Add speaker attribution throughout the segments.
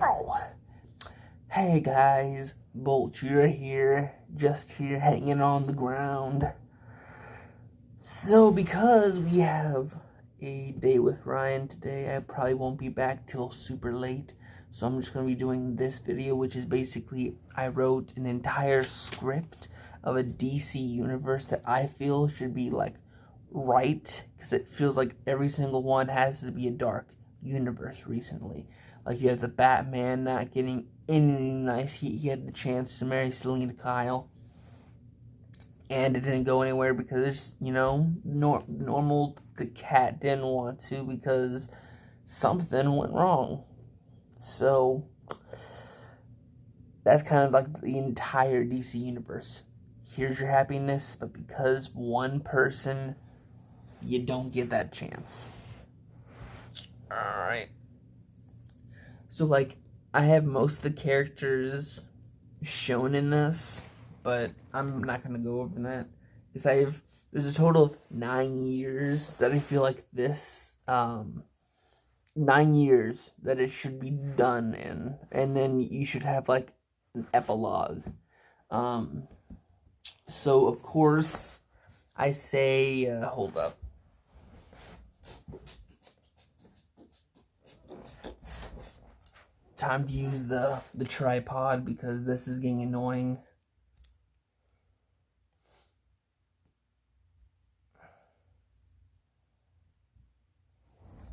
Speaker 1: Oh, hey guys, Bolt, you're here, just here hanging on the ground. So, because we have a day with Ryan today, I probably won't be back till super late. So, I'm just going to be doing this video, which is basically I wrote an entire script of a DC universe that I feel should be like right, because it feels like every single one has to be a dark universe recently. Like, you have the Batman not getting anything nice. He had the chance to marry Selena Kyle, and it didn't go anywhere because, normal, the cat didn't want to because something went wrong. So, that's kind of like the entire DC universe. Here's your happiness, but because one person, you don't get that chance. Alright. So, like, I have most of the characters shown in this, but I'm not going to go over that. Because there's a total of 9 years that I feel like this, 9 years that it should be done in. And then you should have, like, an epilogue. So, of course, I say, hold up. Time to use the tripod because this is getting annoying.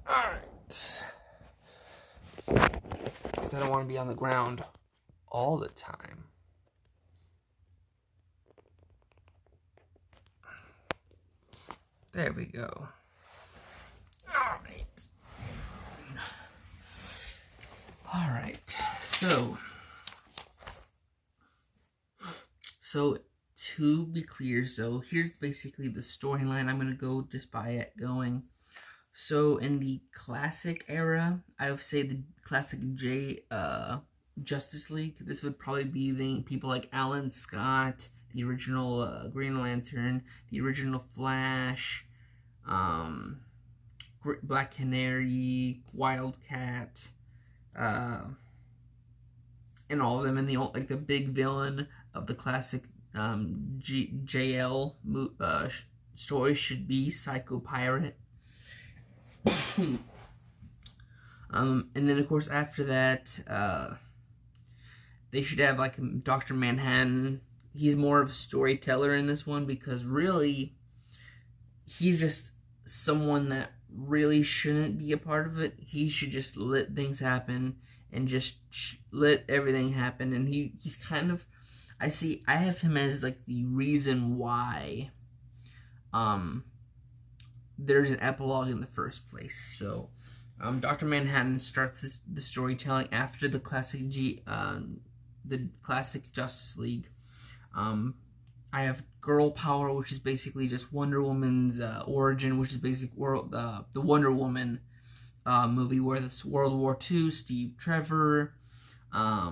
Speaker 1: Alright. Because I don't want to be on the ground all the time. There we go. Alright. So to be clear, so here's basically the storyline. I'm going to go just by it going. So in the classic era, I would say the classic Justice League, this would probably be the people like Alan Scott, the original Green Lantern, the original Flash, Black Canary, Wildcat, and all of them. And the big villain of the classic JL story should be Psycho Pirate. And then of course after that, they should have like Dr. Manhattan. He's more of a storyteller in this one because really, he's just someone that really shouldn't be a part of it. He should just let things happen and just let everything happen. And he's kind of, I have him as like the reason why there's an epilogue in the first place. So Dr. Manhattan starts the storytelling after the classic Justice League. I have Girl Power, which is basically just Wonder Woman's origin, which is basically the Wonder Woman movie where it's World War II, Steve Trevor. I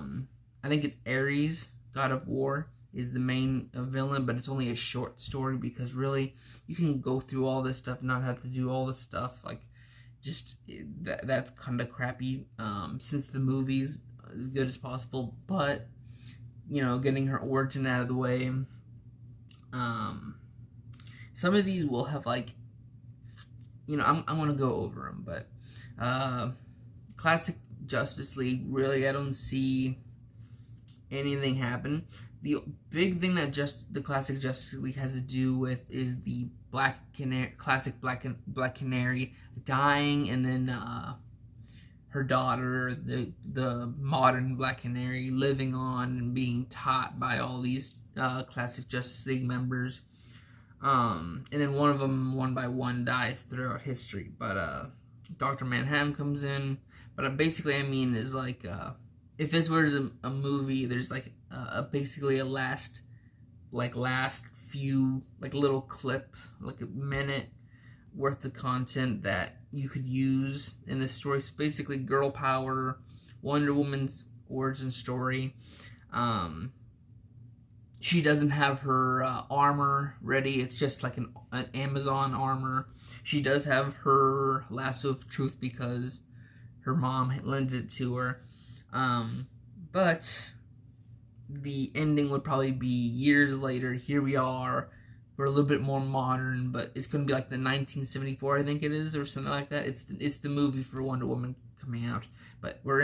Speaker 1: think it's Ares, God of War, is the main villain, but it's only a short story because really you can go through all this stuff and not have to do all this stuff. Like, just that's kind of crappy since the movie's as good as possible, but getting her origin out of the way. Some of these will have like, I'm gonna go over them, but classic Justice League, really I don't see anything happen. The big thing that the classic Justice League has to do with is the classic Black Canary dying, and then her daughter, the modern Black Canary, living on and being taught by all these classic Justice League members. And then one of them, one by one, dies throughout history. But Dr. Manhattan comes in. But basically, is like, if this was a movie, there's like basically a last few little clip, like a minute worth of content that you could use in this story. So basically, Girl Power, Wonder Woman's origin story. She doesn't have her armor ready. It's just like an Amazon armor. She does have her lasso of truth because her mom lent it to her. But the ending would probably be years later. Here we are. We're a little bit more modern, but it's going to be like the 1974, I think it is, or something like that. It's the movie for Wonder Woman coming out. But we're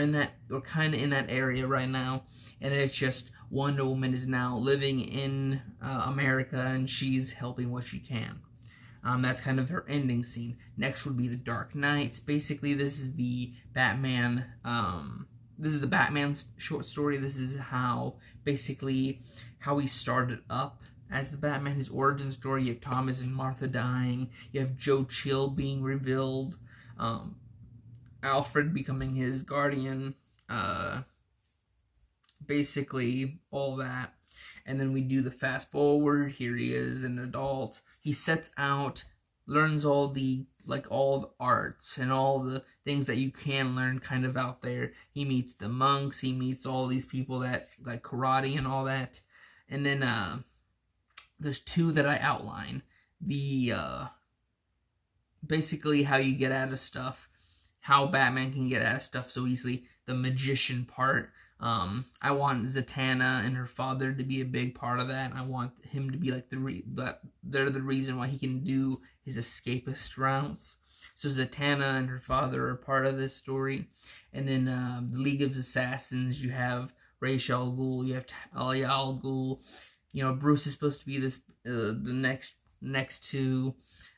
Speaker 1: kind of in that area right now, and it's just Wonder Woman is now living in America, and she's helping what she can. That's kind of her ending scene. Next would be the Dark Knight. Basically, this is the Batman. This is the Batman's short story. This is how he started up as the Batman. His origin story. You have Thomas and Martha dying. You have Joe Chill being revealed. Alfred becoming his guardian. Basically all that. And then we do the fast forward. Here he is, an adult. He sets out, learns all the arts and all the things that you can learn kind of out there. He meets the monks. He meets all these people that like karate and all that. And then there's two that I outline. The basically how you get out of stuff, how Batman can get out of stuff so easily. The magician part. I want Zatanna and her father to be a big part of that. I want him to be like they're the reason why he can do his escapist routes. So Zatanna and her father are part of this story. And then the League of Assassins, you have Ra's al Ghul, you have Talia al Ghul. You know, Bruce is supposed to be this the next two.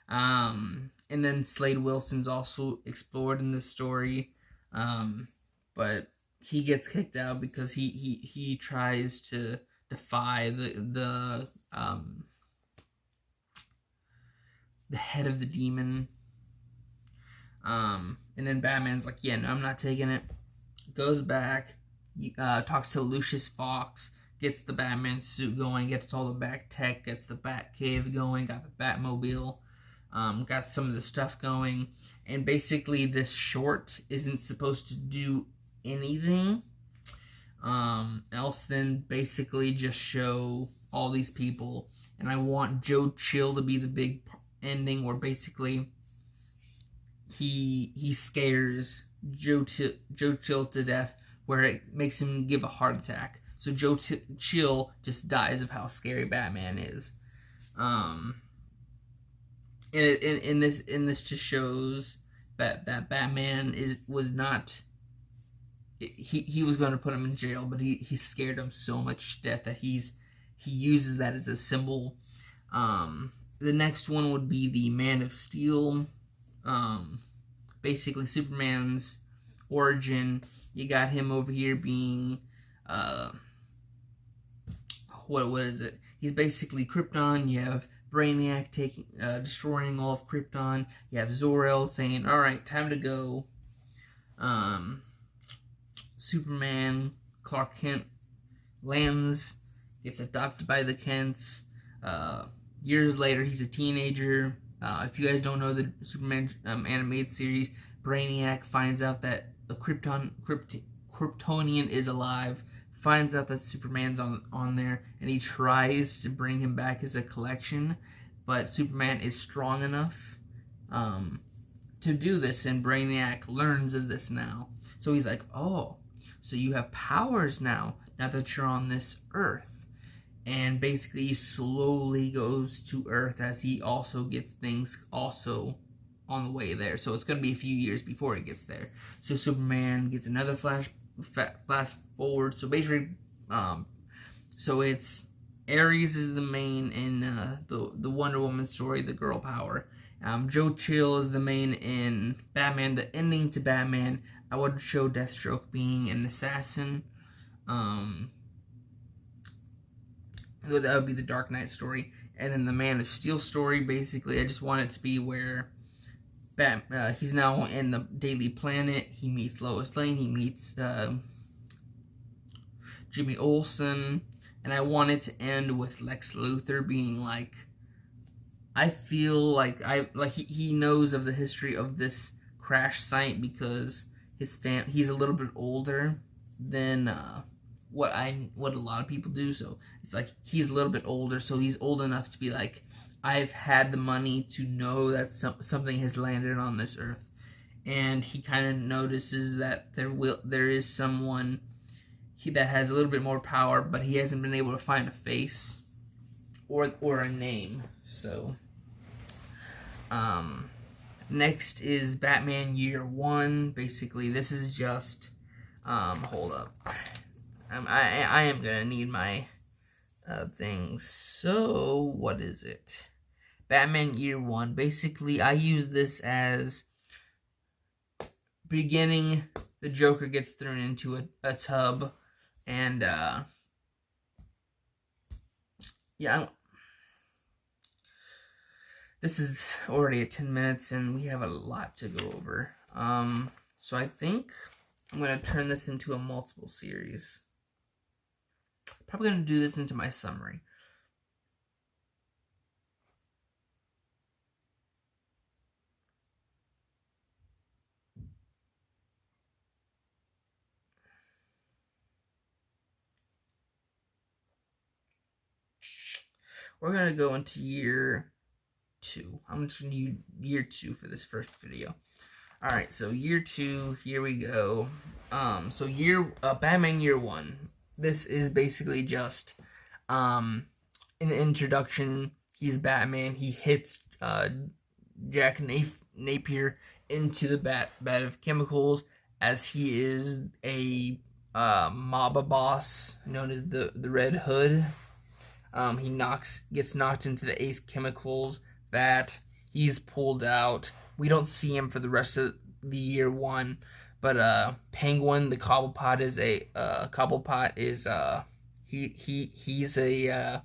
Speaker 1: And then Slade Wilson's also explored in this story. But he gets kicked out because he tries to defy the head of the demon. And then Batman's like, yeah, no, I'm not taking it. Goes back, talks to Lucius Fox, gets the Batman suit going, gets all the back tech, gets the Batcave going, got the Batmobile, got some of the stuff going. And basically this short isn't supposed to do anything else than basically just show all these people. And I want Joe Chill to be the big ending where basically he scares Joe Chill to death, where it makes him give a heart attack. So Joe Chill just dies of how scary Batman is. And this just shows that Batman was not. He was going to put him in jail, but he scared him so much to death that he uses that as a symbol. The next one would be the Man of Steel. Basically Superman's origin. You got him over here being what is it? He's basically Krypton. You have Brainiac destroying all of Krypton. You have Zor-El saying, "All right, time to go." Superman, Clark Kent lands, gets adopted by the Kents. Years later, he's a teenager. If you guys don't know the Superman animated series, Brainiac finds out that a Kryptonian is alive, finds out that Superman's on there, and he tries to bring him back as a collection, but Superman is strong enough to do this, and Brainiac learns of this now. So he's like, oh, so you have powers now that you're on this Earth. And basically he slowly goes to Earth as he also gets things also on the way there. So it's going to be a few years before he gets there. So Superman gets another flash forward. So basically, so it's Ares is the main in the Wonder Woman story, the girl power. Joe Chill is the main in Batman. The ending to Batman, I would show Deathstroke being an assassin. So that would be the Dark Knight story. And then the Man of Steel story, basically, I just want it to be where he's now in the Daily Planet. He meets Lois Lane. He meets Jimmy Olsen. And I want it to end with Lex Luthor being like, I feel like he knows of the history of this crash site because he's a little bit older than what a lot of people do. So it's like he's a little bit older, so he's old enough to be like, I've had the money to know that something has landed on this Earth, and he kind of notices that there is someone that has a little bit more power, but he hasn't been able to find a face or a name. So, next is Batman Year One. Basically, this is just hold up. I am gonna need my things. So, what is it? Batman Year One. Basically, I use this as beginning. The Joker gets thrown into a tub, and yeah, this is already at 10 minutes, and we have a lot to go over. So I think I'm gonna turn this into a multiple series. Probably gonna do this into my summary. We're gonna go into year 2. I'm just gonna use year 2 for this first video. All right, so year 2, here we go. So Batman Year 1. This is basically just in the introduction. He's Batman. He hits Jack Napier into the vat of chemicals, as he is a mob boss known as the Red Hood. He gets knocked into the Ace Chemicals vat. He's pulled out. We don't see him for the rest of the year 1, but Penguin, the Cobblepot he's a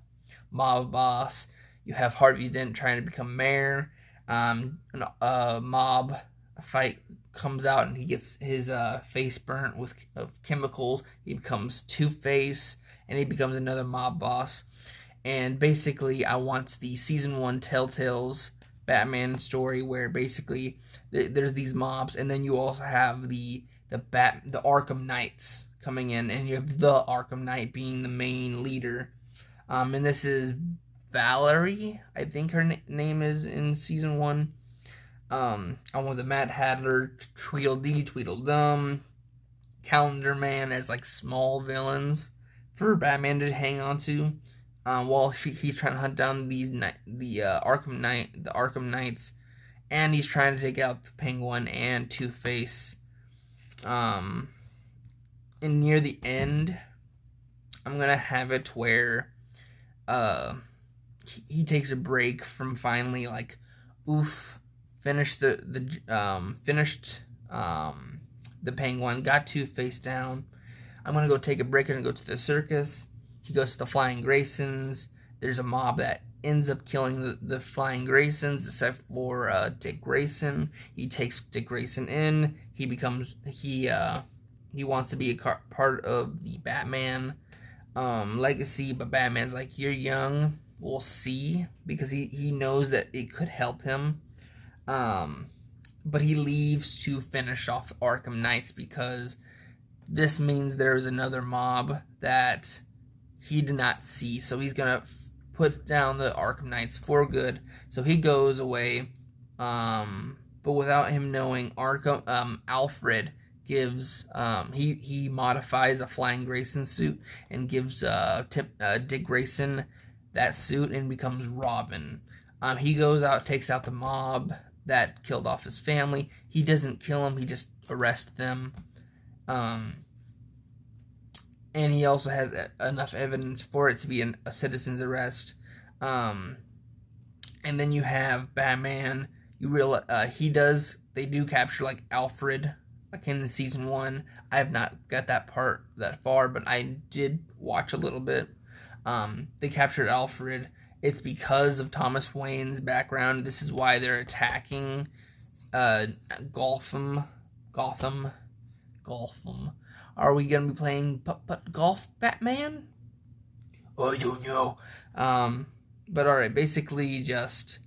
Speaker 1: mob boss. You have Harvey Dent trying to become mayor. A mob fight comes out, and he gets his face burnt with chemicals. He becomes Two-Face, and he becomes another mob boss. And basically, I want the season 1 Telltale's Batman story where basically there's these mobs, and then you also have the Arkham Knights coming in, and you have the Arkham Knight being the main leader. And this is Valerie, I think her name is in season 1. I want the Mad Hatter, Tweedledee, Tweedledum, Calendar Man as like small villains for Batman to hang on to. While he's trying to hunt down the Arkham Knights, and he's trying to take out the Penguin and Two-Face. And near the end, I'm gonna have it where he takes a break from finally finished the Penguin, got Two-Face down. I'm gonna go take a break and go to the circus. He goes to the Flying Graysons. There's a mob that ends up killing the Flying Graysons, except for Dick Grayson. He takes Dick Grayson in. He wants to be a part of the Batman legacy, but Batman's like, "You're young. We'll see," because he knows that it could help him. But he leaves to finish off Arkham Knights because this means there's another mob that he did not see, so he's gonna put down the Arkham Knights for good. So he goes away, but without him knowing, Alfred gives he modifies a Flying Grayson suit and gives Dick Grayson that suit and becomes Robin. He goes out, takes out the mob that killed off his family. He doesn't kill them; he just arrests them. And he also has enough evidence for it to be a citizen's arrest. And then you have Batman. They do capture like Alfred, like in the season 1. I have not got that far, but I did watch a little bit. They captured Alfred. It's because of Thomas Wayne's background. This is why they're attacking Gotham. Are we gonna be playing golf, Batman? I don't know. But alright, basically just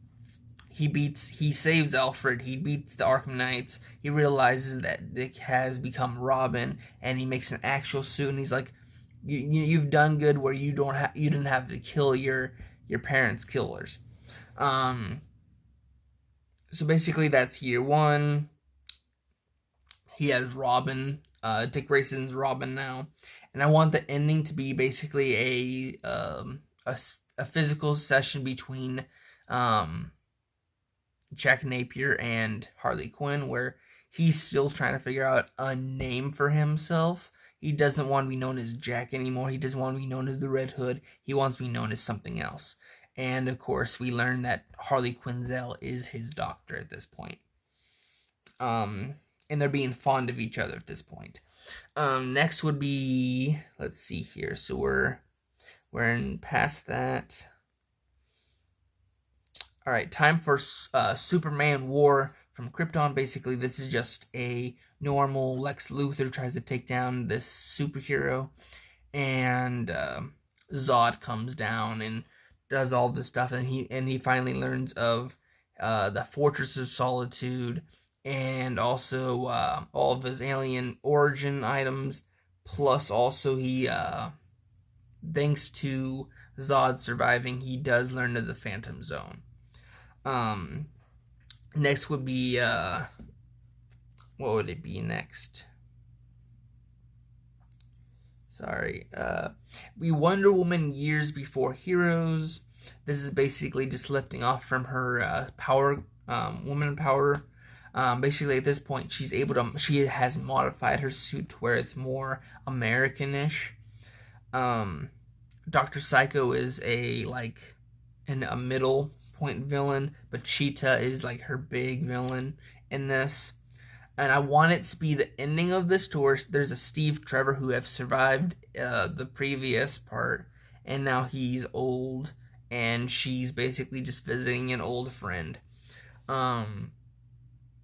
Speaker 1: he saves Alfred, he beats the Arkham Knights, he realizes that Dick has become Robin, and he makes an actual suit, and he's like, you've done good where you didn't have to kill your parents' killers. So basically that's year 1. he has Robin, Dick Grayson's Robin now, and I want the ending to be basically a physical session between Jack Napier and Harley Quinn, where he's still trying to figure out a name for himself. He doesn't want to be known as Jack anymore. He doesn't want to be known as the Red Hood. He wants to be known as something else. And of course, we learn that Harley Quinzel is his doctor at this point. And they're being fond of each other at this point. Next would be, let's see here. So we're in past that. All right, time for Superman War from Krypton. Basically, this is just a normal Lex Luthor tries to take down this superhero, and Zod comes down and does all this stuff, and he finally learns of the Fortress of Solitude, and also all of his alien origin items. Plus, also he, thanks to Zod surviving, he does learn of the Phantom Zone. Next would be, what would it be next? Sorry. We Wonder Woman Years Before Heroes. This is basically just lifting off from her power, woman power. Basically, at this point, she has modified her suit to where it's more American-ish. Dr. Psycho is a middle point villain, but Cheetah is like her big villain in this. And I want it to be the ending of this tour. There's a Steve Trevor who have survived the previous part, and now he's old, and she's basically just visiting an old friend.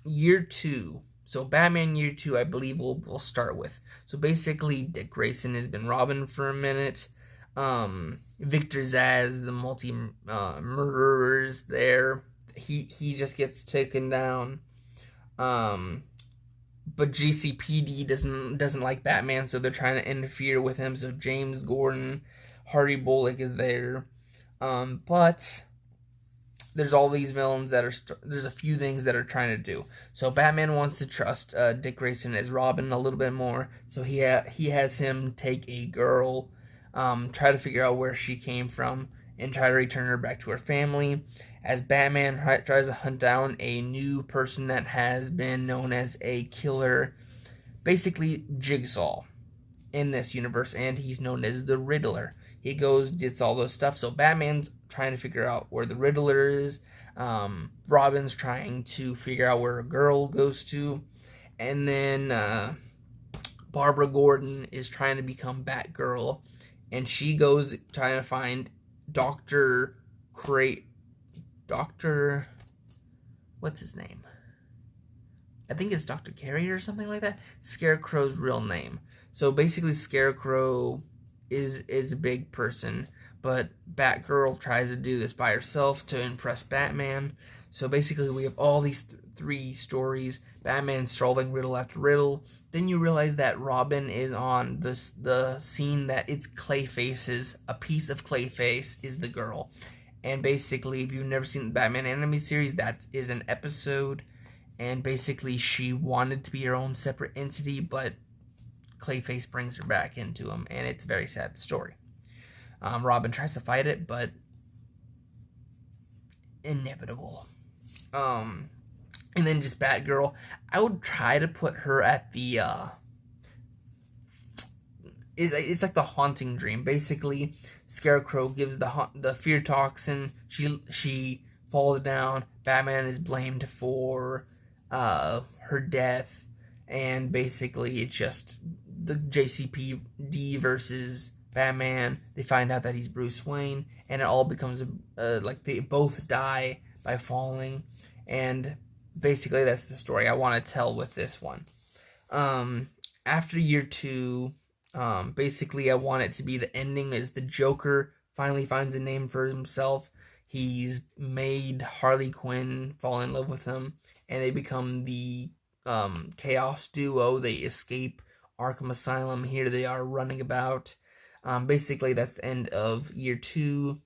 Speaker 1: Year 2. So Batman Year 2, I believe we'll start with. So basically, Dick Grayson has been Robin for a minute. Victor Zsasz, the multi-murderers there. He just gets taken down. But GCPD doesn't like Batman, so they're trying to interfere with him. So James Gordon, Hardy Bullock is there. But there's all these villains that are there's a few things that are trying to do. So Batman wants to trust Dick Grayson as Robin a little bit more. So he has him take a girl, try to figure out where she came from, and try to return her back to her family. As Batman tries to hunt down a new person that has been known as a killer, basically Jigsaw in this universe, and he's known as the Riddler. He goes, gets all those stuff. So Batman's trying to figure out where the Riddler is. Robin's trying to figure out where a girl goes to. And then Barbara Gordon is trying to become Batgirl. And she goes trying to find what's his name? I think it's Dr. Carrier or something like that. Scarecrow's real name. So basically, Scarecrow is a big person, but Batgirl tries to do this by herself to impress Batman. So basically, we have all these three stories. Batman solving riddle after riddle. Then you realize that Robin is on the scene that it's Clayface's. A piece of Clayface is the girl. And basically, if you've never seen the Batman anime series, that is an episode. And basically, she wanted to be her own separate entity, but Clayface brings her back into him, and it's a very sad story. Robin tries to fight it, but inevitable. And then just Batgirl. I would try to put her at the it's like the haunting dream. Basically, Scarecrow gives the fear toxin. She falls down. Batman is blamed for her death, and basically it's just the JCPD versus Batman. They find out that he's Bruce Wayne, and it all becomes like they both die by falling, and basically that's the story I want to tell with this one. After year 2, basically I want it to be the ending is the Joker finally finds a name for himself. He's made Harley Quinn fall in love with him, and they become the Chaos Duo. They escape Arkham Asylum. Here they are running about. Basically, that's the end of year 2.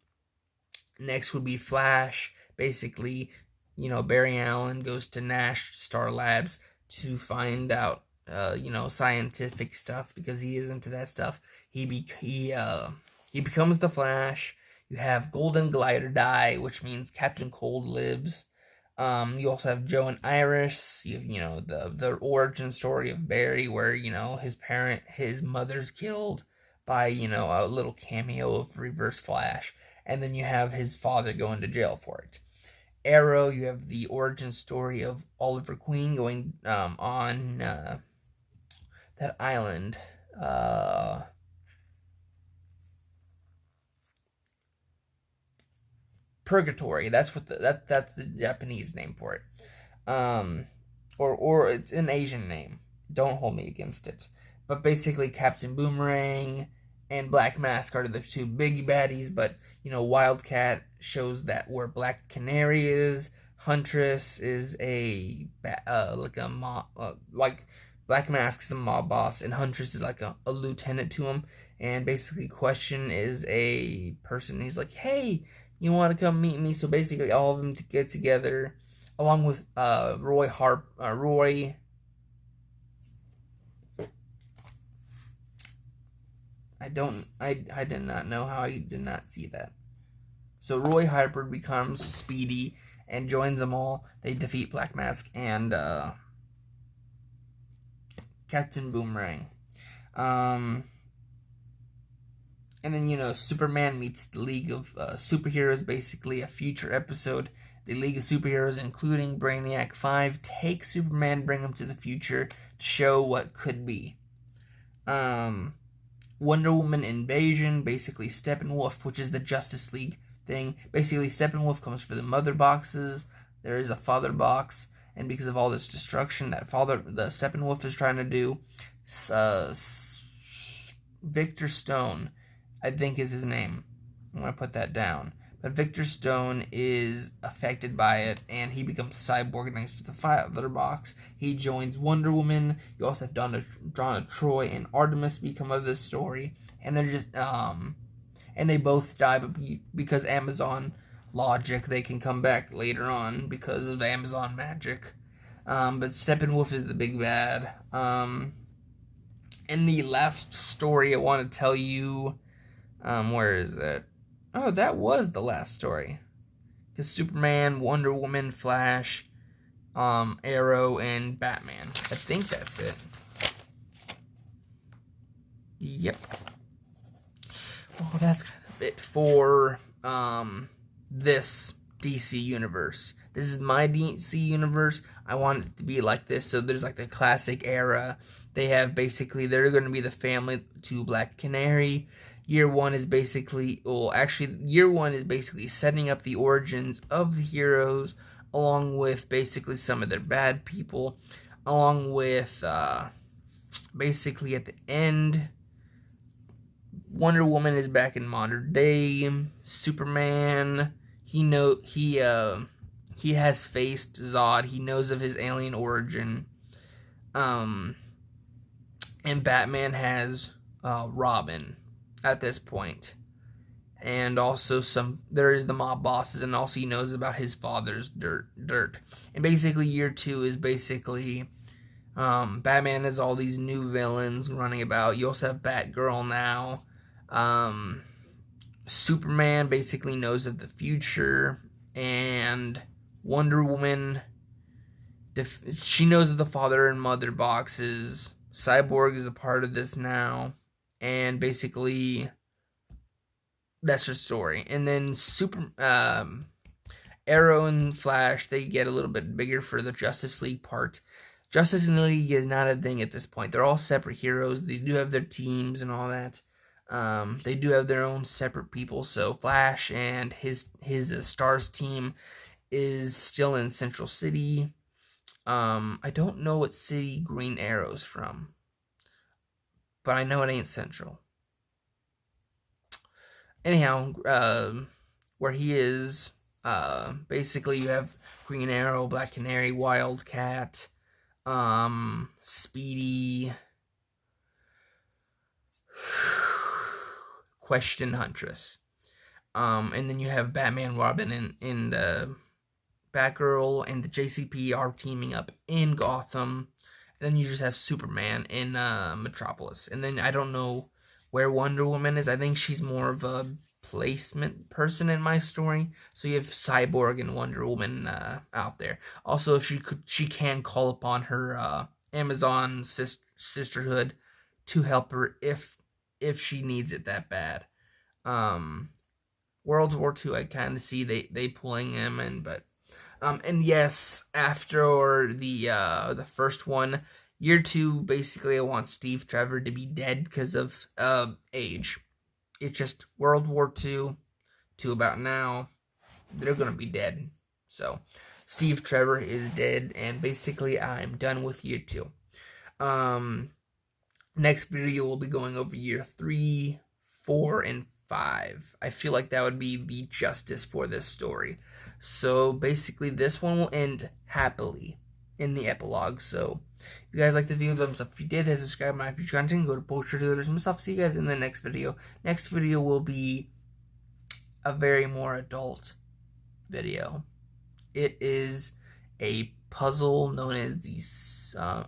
Speaker 1: Next would be Flash. Basically, Barry Allen goes to Nash Star Labs to find out scientific stuff because he is into that stuff. He becomes the Flash. You have Golden Glider die, which means Captain Cold lives. You also have Joe and Iris. The origin story of Barry, where his mother's killed by a little cameo of Reverse Flash, and then you have his father going to jail for it. Arrow, you have the origin story of Oliver Queen going on that island. Purgatory. That's the Japanese name for it. Or it's an Asian name. Don't hold me against it. But basically, Captain Boomerang and Black Mask are the two big baddies. But Wildcat shows that where Black Canary is. Huntress is like Black Mask is a mob boss, and Huntress is like a lieutenant to him. And basically, Question is a person. He's like, hey, you want to come meet me? So basically, all of them to get together, along with Roy. I did not know how I did not see that. So Roy Harper becomes Speedy and joins them all. They defeat Black Mask and Captain Boomerang. And then, Superman meets the League of Superheroes, basically a future episode. The League of Superheroes, including Brainiac 5, take Superman, bring him to the future to show what could be. Wonder Woman Invasion, basically Steppenwolf, which is the Justice League thing. Basically, Steppenwolf comes for the mother boxes. There is a father box, and because of all this destruction that the Steppenwolf is trying to do, Victor Stone, I think is his name. I'm going to put that down. But Victor Stone is affected by it, and he becomes Cyborg thanks to the father box. He joins Wonder Woman. You also have Donna Troy and Artemis become of this story. And they're just, and they both die, but because Amazon logic, they can come back later on because of Amazon magic. But Steppenwolf is the big bad. And the last story I want to tell you, where is it? Oh, that was the last story. Because Superman, Wonder Woman, Flash, Arrow, and Batman. I think that's it. Yep. Well, that's kind of it for this DC universe. This is my DC universe. I want it to be like this. So there's like the classic era. They're going to be the family to Black Canary. Year one is basically setting up the origins of the heroes, along with basically some of their bad people, along with basically at the end, Wonder Woman is back in modern day. Superman, he has faced Zod. He knows of his alien origin. And Batman has Robin at this point. And also there is the mob bosses, and also he knows about his father's dirt. And basically year two is basically Batman has all these new villains running about. You also have Batgirl now. Superman basically knows of the future, and Wonder Woman, she knows of the father and mother boxes. Cyborg is a part of this now, and basically that's her story. And then Arrow and Flash, they get a little bit bigger for the Justice League part. Justice League is not a thing at this point. They're all separate heroes. They do have their teams and all that. They do have their own separate people. So Flash and his Stars team is still in Central City. I don't know what city Green Arrow's from, but I know it ain't Central. Anyhow, where he is, basically you have Green Arrow, Black Canary, Wildcat, Speedy, Question, Huntress. And then you have Batman, Robin, and Batgirl and the JCP are teaming up in Gotham. then you just have Superman in Metropolis. And then I don't know where Wonder Woman is. I think she's more of a placement person in my story. So you have Cyborg and Wonder Woman out there. Also, she can call upon her Amazon sisterhood to help her if she needs it that bad. Um, World War II, I kind of see they pulling him in, but and yes, after the first one, year two, basically, I want Steve Trevor to be dead because of age. It's just World War II to about now, they're gonna be dead. So Steve Trevor is dead, and basically, I'm done with year two. Um, Next video we'll be going over year 3, 4, and 5. I feel like that would be the justice for this story. So basically this one will end happily in the epilogue. So if you guys like the video, thumbs up. If you did, hit subscribe to my future content. Go to Poster to the stuff. See you guys in the next video. Next video will be a very more adult video. It is a puzzle known as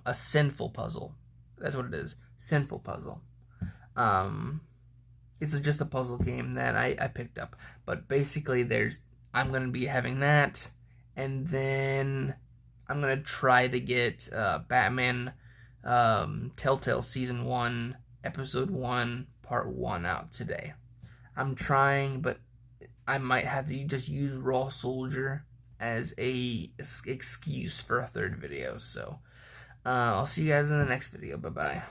Speaker 1: a sinful puzzle. That's what it is. Sinful puzzle. It's just a puzzle game that I picked up. But basically I'm gonna be having that, and then I'm gonna try to get Batman Telltale Season 1, Episode 1, Part 1 out today. I'm trying, but I might have to just use Raw Soldier as a excuse for a third video. So I'll see you guys in the next video. Bye bye.